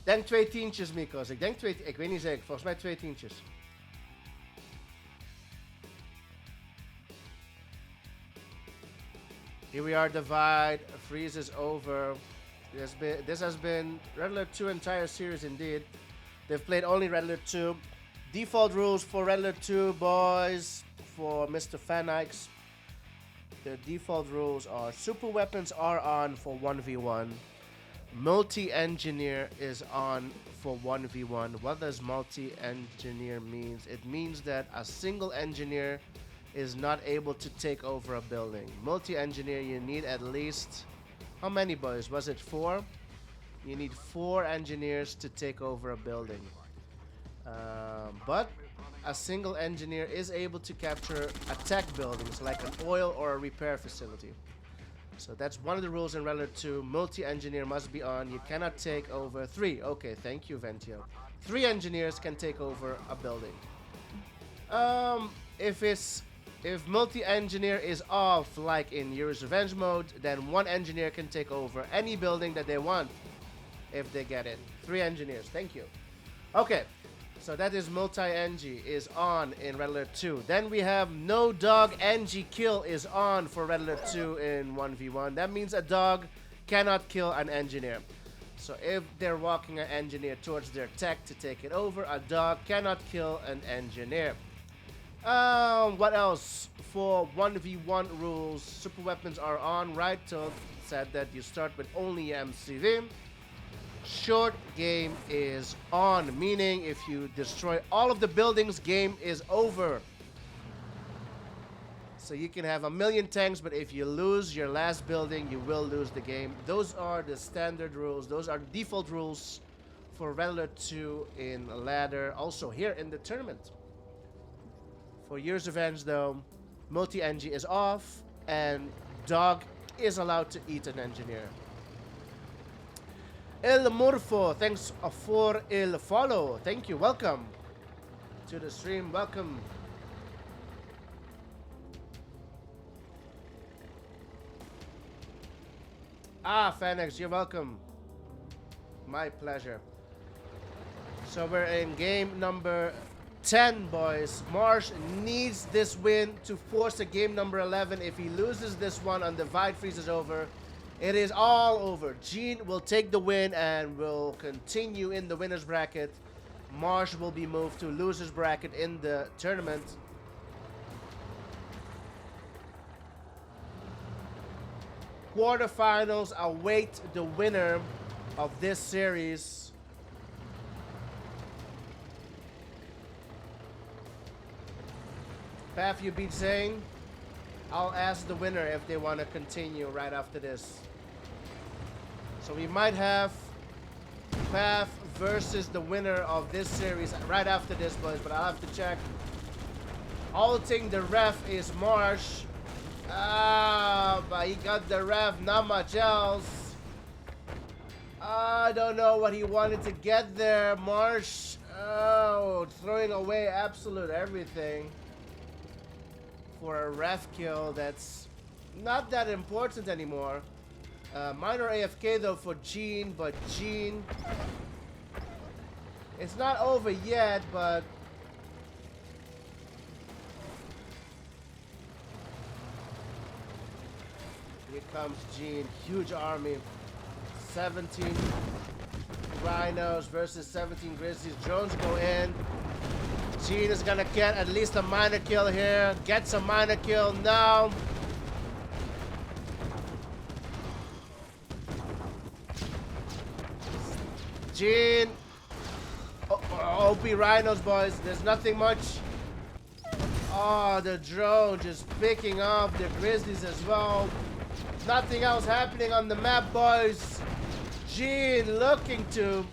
Denk 2 tientjes, Mikos. Ik denk 2, ik weet niet zeker. Volgens mij 2 tientjes. Here we are, divide, freeze is over. This has been Red Alert 2 entire series indeed. They've played only Red Alert 2. Default rules for Red Alert 2, boys, for Mr. Fanix. The default rules are super weapons are on for 1v1. Multi-engineer is on for 1v1. What does multi-engineer means? It means that a single engineer is not able to take over a building. Multi-engineer, you need at least, how many boys? Was it 4? You need 4 engineers to take over a building. But a single engineer is able to capture attack buildings like an oil or a repair facility. So that's one of the rules in Red Alert 2. Multi-engineer must be on. You cannot take over 3. Okay, thank you, Ventio. 3 engineers can take over a building. If multi-engineer is off, like in Yuri's Revenge mode, then 1 engineer can take over any building that they want, if they get it. 3 engineers, thank you. Okay, so that is multi-engi is on in Red Alert 2. Then we have no dog engi kill is on for Red Alert 2 in 1v1. That means a dog cannot kill an engineer. So if they're walking an engineer towards their tech to take it over, a dog cannot kill an engineer. What else? For 1v1 rules, super weapons are on, right? So said that you start with only MCV. Short game is on, meaning if you destroy all of the buildings, game is over. So you can have 1,000,000 tanks, but if you lose your last building, you will lose the game. Those are the standard rules. Those are default rules for Red Alert 2 in ladder. Also here in the tournament. For Yuri's Revenge, though, multi-engi is off, and dog is allowed to eat an engineer. El Morfo, thanks for el follow. Thank you. Welcome to the stream. Welcome. Fanix, you're welcome. My pleasure. So we're in game number 10, boys. Marsh needs this win to force a game number 11. If he loses this one and divide freeze is over, it is all over. Jeen will take the win and will continue in the winner's bracket. Marsh will be moved to loser's bracket in the tournament. Quarterfinals await the winner of this series. Path, you beat Zane. I'll ask the winner if they want to continue right after this. So we might have Path versus the winner of this series right after this, boys, but I'll have to check. Halting the ref is Marsh. But he got the ref, not much else. I don't know what he wanted to get there, Marsh. Oh, throwing away absolute everything for a ref kill. That's not that important anymore. Minor AFK though for Jeen, but Jeen, it's not over yet, but here comes Jeen, huge army, 17 Rhinos versus 17 Grizzlies. Drones go in. Jeen is gonna get at least a minor kill here. Gets a minor kill now. Jeen. OP Rhinos, boys. There's nothing much. Oh, the drone just picking up the Grizzlies as well. Nothing else happening on the map, boys. Jeen looking to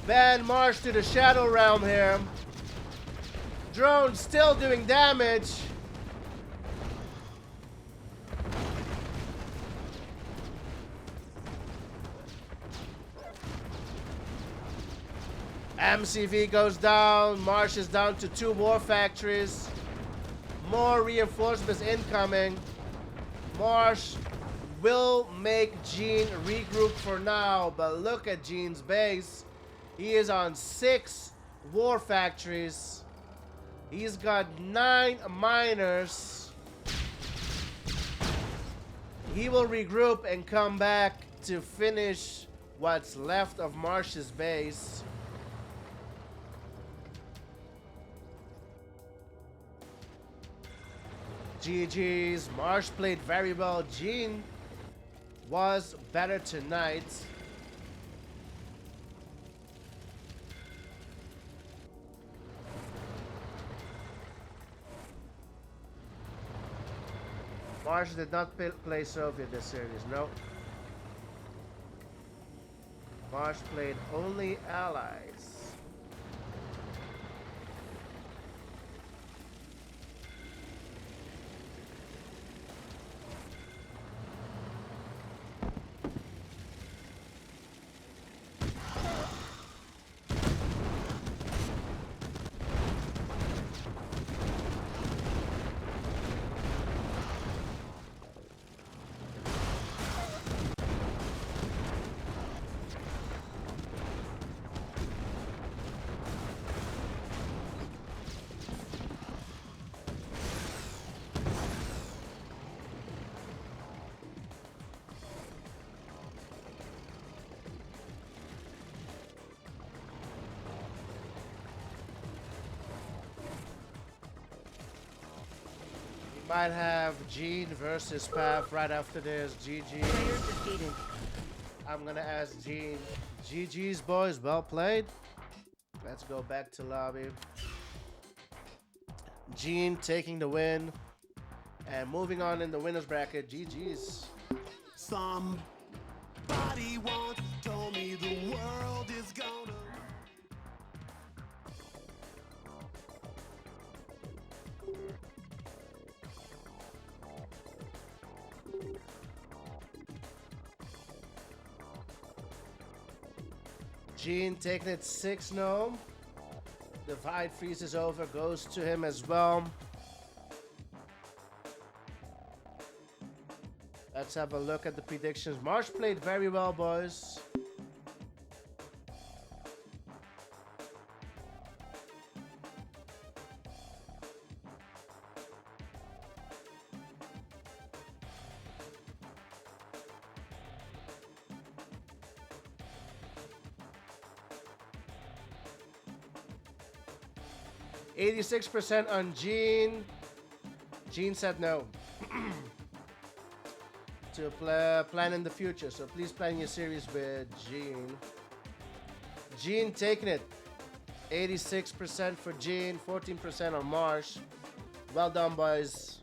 ban Marsh to the Shadow Realm here. Drone still doing damage. MCV goes down. Marsh is down to 2 war factories. More reinforcements incoming. Marsh will make Jeen regroup for now, but look at Jeen's base. He is on 6 war factories. He's got 9 miners. He will regroup and come back to finish what's left of Marsh's base. GG's. Marsh played very well. Jeen was better tonight. Marsh did not play Soviet this series, no. Marsh played only Allies. Might have Jeen versus Path right after this. GG. Player defeated. I'm gonna ask Jeen. GG's, boys. Well played. Let's go back to lobby. Jeen taking the win. And moving on in the winner's bracket. GG's. Somebody once told me the world is gonna. Jeen taking it 6-0. Divide freeze is over, goes to him as well. Let's have a look at the predictions. Marsh played very well, boys. %86 on Jeen. Jeen said no. To plan in the future, so please plan your series with Jeen. Jeen taking it. 86% for Jeen, 14% on Marsh. Well done, boys.